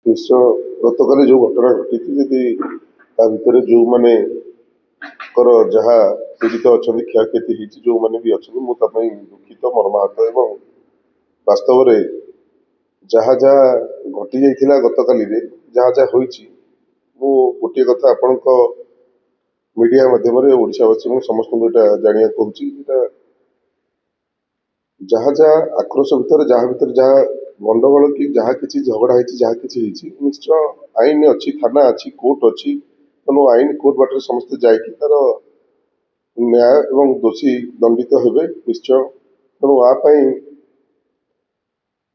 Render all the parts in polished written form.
ନିଶ୍ଚୟ ଗତକାଲି ଯେଉଁ ଘଟଣା ଘଟିଛି ଯଦି ତା ଭିତରେ ଯେଉଁମାନଙ୍କର ଯାହା ପୀଡ଼ିତ ଅଛନ୍ତି କ୍ଷୟକ୍ଷତି ହେଇଛି ଯେଉଁମାନେ ବି ଅଛନ୍ତି ମୁଁ ତା ପାଇଁ ଦୁଃଖିତ ମର୍ମାହତ ଏବଂ ବାସ୍ତବରେ ଯାହା ଯାହା ଘଟି ଯାଇଥିଲା ଗତକାଲିରେ ଯାହା ଯାହା ହୋଇଛି ମୁଁ ଗୋଟିଏ କଥା ଆପଣଙ୍କ ମିଡ଼ିଆ ମାଧ୍ୟମରେ ଓଡ଼ିଶାବାସୀଙ୍କୁ ସମସ୍ତଙ୍କୁ ଏଇଟା ଜାଣିବାକୁ କହୁଛି ଏଇଟା ଯାହା ଯାହା ଆକ୍ରୋଶ ଭିତରେ ଯାହା ଗଣ୍ଡଗୋଳ କି ଯାହା କିଛି ଝଗଡ଼ା ହେଇଛି ଯାହା କିଛି ହେଇଛି ନିଶ୍ଚୟ ଆଇନ ଅଛି ଥାନା ଅଛି କୋର୍ଟ ଅଛି ତେଣୁ ଆଇନ କୋର୍ଟ ବାଟରେ ସମସ୍ତେ ଯାଇକି ତାର ନ୍ୟାୟ ଏବଂ ଦୋଷୀ ଦଣ୍ଡିତ ହେବେ ନିଶ୍ଚୟ। ତେଣୁ ଆ ପାଇଁ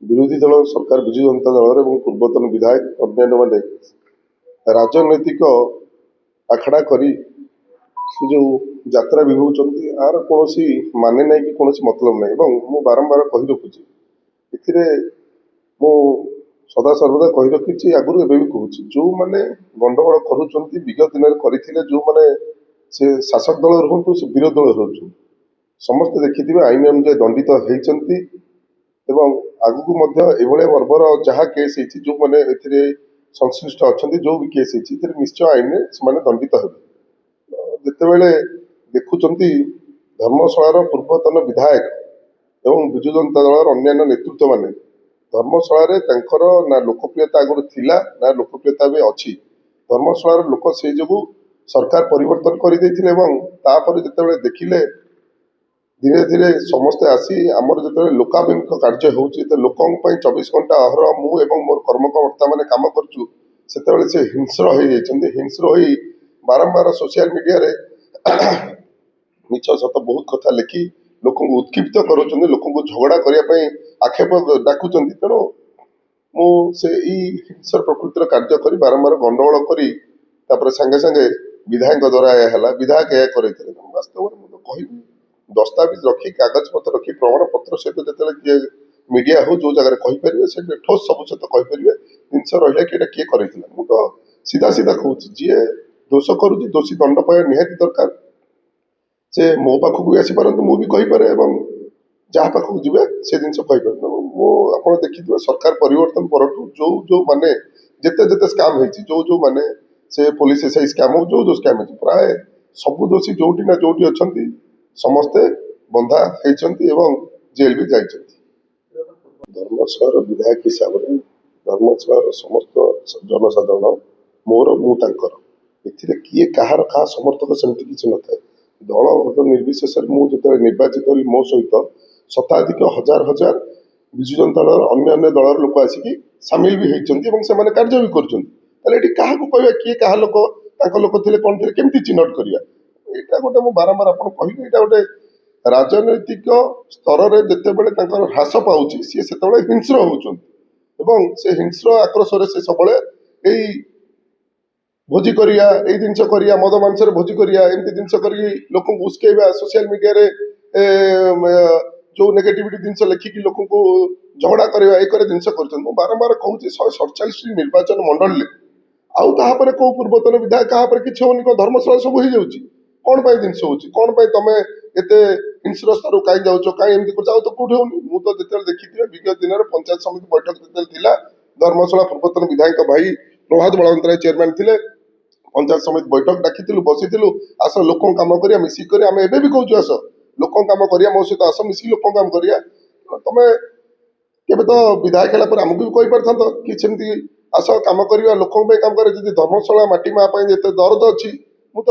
ବିରୋଧୀ ଦଳ ସରକାର ବିଜୁ ଜନତା ଦଳର ଏବଂ ପୂର୍ବତନ ବିଧାୟକ ଅନ୍ୟାନ୍ୟମାନେ ରାଜନୈତିକ ଆଖଡ଼ା କରି ସେ ଯେଉଁ ଯାତ୍ରା ବିଭଉଛନ୍ତି ଆର କୌଣସି ମାନେ ନାହିଁ କି କୌଣସି ମତଲବ ନାହିଁ ଏବଂ ମୁଁ ବାରମ୍ବାର କହି ରଖୁଛି ଏଥିରେ ମୁଁ ସଦାସର୍ବଦା କହି ରଖିଛି ଆଗରୁ ଏବେ ବି କହୁଛି ଯେଉଁମାନେ ଗଣ୍ଡଗୋଳ କରୁଛନ୍ତି ବିଗତ ଦିନରେ କରିଥିଲେ ଯେଉଁମାନେ ସେ ଶାସକ ଦଳ ରୁହନ୍ତୁ ସେ ବିରୋଧୀ ଦଳ ରୁହନ୍ତୁ ସମସ୍ତେ ଦେଖିଥିବେ ଆଇନ ଅନୁଯାୟୀ ଦଣ୍ଡିତ ହେଇଛନ୍ତି ଏବଂ ଆଗକୁ ମଧ୍ୟ ଏଭଳିଆ ବର୍ବର ଯାହା କେସ୍ ହେଇଛି ଯେଉଁମାନେ ଏଥିରେ ସଂଶ୍ଳିଷ୍ଟ ଅଛନ୍ତି ଯେଉଁ ବି କେସ୍ ହେଇଛି ଏଥିରେ ନିଶ୍ଚୟ ଆଇନରେ ସେମାନେ ଦଣ୍ଡିତ ହେବେ। ଯେତେବେଳେ ଦେଖୁଛନ୍ତି ଧର୍ମଶାଳାର ପୂର୍ବତନ ବିଧାୟକ ଏବଂ ବିଜୁ ଜନତା ଦଳର ଅନ୍ୟାନ୍ୟ ନେତୃତ୍ୱମାନେ ଧର୍ମଶାଳାରେ ତାଙ୍କର ନା ଲୋକପ୍ରିୟତା ଆଗରୁ ଥିଲା ନା ଲୋକପ୍ରିୟତା ଏବେ ଅଛି। ଧର୍ମଶାଳାର ଲୋକ ସେଇ ଯୋଗୁଁ ସରକାର ପରିବର୍ତ୍ତନ କରିଦେଇଥିଲେ ଏବଂ ତାପରେ ଯେତେବେଳେ ଦେଖିଲେ ଧୀରେ ଧୀରେ ସମସ୍ତେ ଆସି ଆମର ଯେତେବେଳେ ଲୋକାଭିମୁଖ କାର୍ଯ୍ୟ ହେଉଛି ତ ଲୋକଙ୍କ ପାଇଁ 24 ଘଣ୍ଟା ଅହରହ ମୁଁ ଏବଂ ମୋର କର୍ମକର୍ତ୍ତାମାନେ କାମ କରୁଛୁ ସେତେବେଳେ ସେ ହିଂସ୍ର ହୋଇଯାଇଛନ୍ତି। ହିଂସ୍ର ହୋଇ ବାରମ୍ବାର ସୋସିଆଲ ମିଡ଼ିଆରେ ମିଛ ସତ ବହୁତ କଥା ଲେଖି ଲୋକଙ୍କୁ ଉତ୍କ୍ଷିପ୍ତ କରୁଛନ୍ତି ଲୋକଙ୍କୁ ଝଗଡ଼ା କରିବା ପାଇଁ ଆକ୍ଷେପ ଡାକୁଛନ୍ତି। ତେଣୁ ମୁଁ ସେ ଏଇ ହିଂସ୍ର ପ୍ରକୃତିର କାର୍ଯ୍ୟ କରି ବାରମ୍ବାର ଗଣ୍ଡଗୋଳ କରି ତାପରେ ସାଙ୍ଗେ ସାଙ୍ଗେ ବିଧାୟକଙ୍କ ଦ୍ୱାରା ଏହା ହେଲା ବିଧାୟକ ଏହା କରାଇଥିଲେ। ବାସ୍ତବରେ ମୁଁ ତ କହିବି ଦସ୍ତାବିଜ ରଖି କାଗଜପତ୍ର ରଖି ପ୍ରମାଣପତ୍ର ସହିତ ଯେତେବେଳେ କିଏ ମିଡ଼ିଆ ହଉ ଯେଉଁ ଜାଗାରେ କହିପାରିବେ ସେଠି ଠୋସ୍ ସବୁ ସହିତ କହିପାରିବେ ଜିନିଷ ରହିଲା କି ଏଇଟା କିଏ କରାଇଥିଲା। ମୁଁ ତ ସିଧା ସିଧା କହୁଛି ଯିଏ ଦୋଷ କରୁଛି ଦୋଷୀ ଦଣ୍ଡ ପାଇବା ନିହାତି ଦରକାର। ସେ ମୋ ପାଖକୁ ବି ଆସିପାରନ୍ତୁ ମୁଁ ବି କହିପାରେ ଏବଂ ଯାହା ପାଖକୁ ଯିବେ ସେ ଜିନିଷ କହିପାରେ। ମୁଁ ଆପଣ ଦେଖିଥିବେ ସରକାର ପରିବର୍ତ୍ତନ ପରଠୁ ଯେଉଁମାନେ ଯେତେ ସ୍କାମ୍ ହେଇଛି ଯେଉଁମାନେ ସେ ପୋଲିସ ଏସ୍ଆଇ ସ୍କାମ୍ ହଉ ଯେଉଁ ସ୍କାମ୍ ହେଇଛି ପ୍ରାୟ ସବୁ ଦୋଷୀ ଯୋଉଠି ନା ଯୋଉଠି ଅଛନ୍ତି ସମସ୍ତେ ବନ୍ଧା ହେଇଛନ୍ତି ଏବଂ ଜେଲ୍ ବି ଯାଇଛନ୍ତି। ଧର୍ମଶାଳାର ବିଧାୟକ ହିସାବରେ ଧର୍ମଶାଳାର ସମସ୍ତ ଜନସାଧାରଣ ମୋର ମୁଁ ତାଙ୍କର ଏଥିରେ କିଏ କାହାର କାହା ସମର୍ଥକ ସେମିତି କିଛି ନଥାଏ। ଦଳ ଭୋଟ ନିର୍ବିଶେଷରେ ମୁଁ ଯେତେବେଳେ ନିର୍ବାଚିତ ହେଲି ମୋ ସହିତ ଶତାଧିକ ହଜାର ହଜାର ବିଜୁ ଜନତା ଦଳର ଅନ୍ୟାନ୍ୟ ଦଳର ଲୋକ ଆସିକି ସାମିଲ ବି ହେଇଛନ୍ତି ଏବଂ ସେମାନେ କାର୍ଯ୍ୟ ବି କରୁଛନ୍ତି। ତାହେଲେ ଏଠି କାହାକୁ କହିବା କିଏ କାହା ଲୋକ ତାଙ୍କ ଲୋକ ଥିଲେ କ'ଣ ଥିଲେ କେମିତି ଚିହ୍ନଟ କରିବା ଏଇଟା ଗୋଟେ ମୁଁ ବାରମ୍ବାର ଆପଣ କହିବି ଏଇଟା ଗୋଟେ ରାଜନୈତିକ ସ୍ତରରେ ଯେତେବେଳେ ତାଙ୍କର ହ୍ରାସ ପାଉଛି ସିଏ ସେତେବେଳେ ହିଂସ୍ର ହେଉଛନ୍ତି ଏବଂ ସେ ହିଂସ୍ର ଆକ୍ରୋଶରେ ସେ ସବୁବେଳେ ଏଇ ଭୋଜି କରିବା ଏଇ ଜିନିଷ କରିବା ମଦ ମାଂସରେ ଭୋଜି କରିବା ଏମିତି ଜିନିଷ କରିକି ଲୋକଙ୍କୁ ଉସ୍କେଇବା ସୋସିଆଲ ମିଡ଼ିଆରେ ଯେଉଁ ନେଗେଟିଭିଟି ଜିନିଷ ଲେଖିକି ଲୋକଙ୍କୁ ଝଗଡ଼ା କରିବା ଏ କରି ଜିନିଷ କରୁଛନ୍ତି। ମୁଁ ବାରମ୍ବାର କହୁଛି 147ଟି ନିର୍ବାଚନ ମଣ୍ଡଳୀରେ ଆଉ କାହାପରେ କେଉଁ ପୂର୍ବତନ ବିଧାୟକ କାହାପରେ କିଛି ହେଉନି କ'ଣ ଧର୍ମଶାଳା ସବୁ ହେଇଯାଉଛି କ'ଣ ପାଇଁ ଜିନିଷ ହେଉଛି କ'ଣ ପାଇଁ ତମେ ଏତେ ହିଂସ୍ର ସ୍ତରକୁ କାହିଁ ଯାଉଛ କାହିଁ ଏମିତି କରୁଛ ଆଉ ତ କେଉଁଠି ହେଉନି। ମୁଁ ତ ଯେତେବେଳେ ଦେଖିଥିବେ ବିଗତ ଦିନରେ ପଞ୍ଚାୟତ ସମିତି ବୈଠକ ଯେତେବେଳେ ଥିଲା ଧର୍ମଶାଳା ପୂର୍ବତନ ବିଧାୟକ ଭାଇ ପ୍ରଭାତ ବଳବନ୍ତରାୟ ଚେୟାରମ୍ୟାନ୍ ଥିଲେ ପଞ୍ଚାୟତ ସମିତି ବୈଠକ ଡାକିଥିଲୁ ବସିଥିଲୁ ଆସ ଲୋକଙ୍କ କାମ କରିବା ମିଶିକି କରିବା ଆମେ ଏବେ ବି କହୁଛୁ ଆସ ଲୋକଙ୍କ କାମ କରିବା ମୋ ସହିତ ଆସ ମିଶିକି ଲୋକଙ୍କ କାମ କରିବା। ତମେ କେବେ ତ ବିଧାୟକ ହେଲା ପରେ ଆମକୁ ବି କହିପାରିଥାନ୍ତ କି ସେମିତି ଆସ କାମ କରିବା ଲୋକଙ୍କ ପାଇଁ କାମ କରିବା। ଯଦି ଧର୍ମଶାଳା ମାଟି ମା ପାଇଁ ଯେତେ ଦରଦ ଅଛି ମୁଁ ତ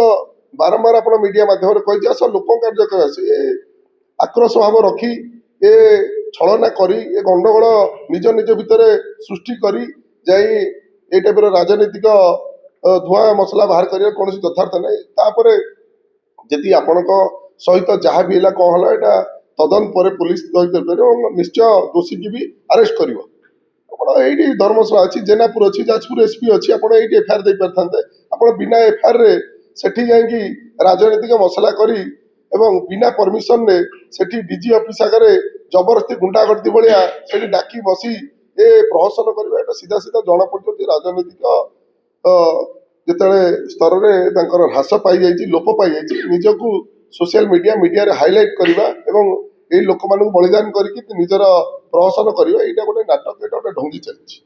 ବାରମ୍ବାର ଆପଣ ମିଡ଼ିଆ ମାଧ୍ୟମରେ କହିଛି ଆସ ଲୋକଙ୍କ କାର୍ଯ୍ୟ କରିବା। ସେ ଆକ୍ରୋଶ ଭାବ ରଖି ଏ ଛଳନା କରି ଏ ଗଣ୍ଡଗୋଳ ନିଜ ଭିତରେ ସୃଷ୍ଟି କରି ଯାଇ ଏଇ ଟାଇପ୍ର ରାଜନୈତିକ ଧୂଆଁ ମସଲା ବାହାର କରିବା କୌଣସି ଯଥାର୍ଥ ନାହିଁ। ତାପରେ ଯଦି ଆପଣଙ୍କ ସହିତ ଯାହା ବି ହେଲା କ'ଣ ହେଲା ଏଇଟା ତଦନ୍ତ ପରେ ପୁଲିସ କରିବ ଏବଂ ନିଶ୍ଚୟ ଦୋଷୀକି ବି ଆରେଷ୍ଟ କରିବ। ଆପଣ ଏଇଠି ଧର୍ମଶାଳା ଅଛି ଜେନାପୁର ଅଛି ଯାଜପୁର ଏସ୍ପି ଅଛି ଆପଣ ଏଇଠି ଏଫଆଇଆର ଦେଇପାରିଥାନ୍ତେ। ଆପଣ ବିନା ଏଫଆଇଆରରେ ସେଠି ଯାଇକି ରାଜନୈତିକ ମସଲା କରି ଏବଂ ବିନା ପରମିଶନରେ ସେଠି ଡିଜି ଅଫିସ ଆଗରେ ଜବରଦସ୍ତି ଗୁଣ୍ଡାଗର୍ଦ୍ଦି ଭଳିଆ ସେଠି ଡାକି ବସି ଏ ପ୍ରହସନ କରିବା ଏଇଟା ସିଧା ସିଧା ଜଣାପଡ଼ୁଛନ୍ତି ରାଜନୈତିକ ଯେତେବେଳେ ସ୍ତରରେ ତାଙ୍କର ହ୍ରାସ ପାଇଯାଇଛି ଲୋପ ପାଇଯାଇଛି ନିଜକୁ ସୋସିଆଲ ମିଡ଼ିଆରେ ହାଇଲାଇଟ୍ କରିବା ଏବଂ ଏଇ ଲୋକମାନଙ୍କୁ ବଳିଦାନ କରିକି ନିଜର ପ୍ରହସନ କରିବା ଏଇଟା ଗୋଟେ ନାଟକ ଏଇଟା ଗୋଟେ ଢଙ୍ଗି ଚାଲିଛି।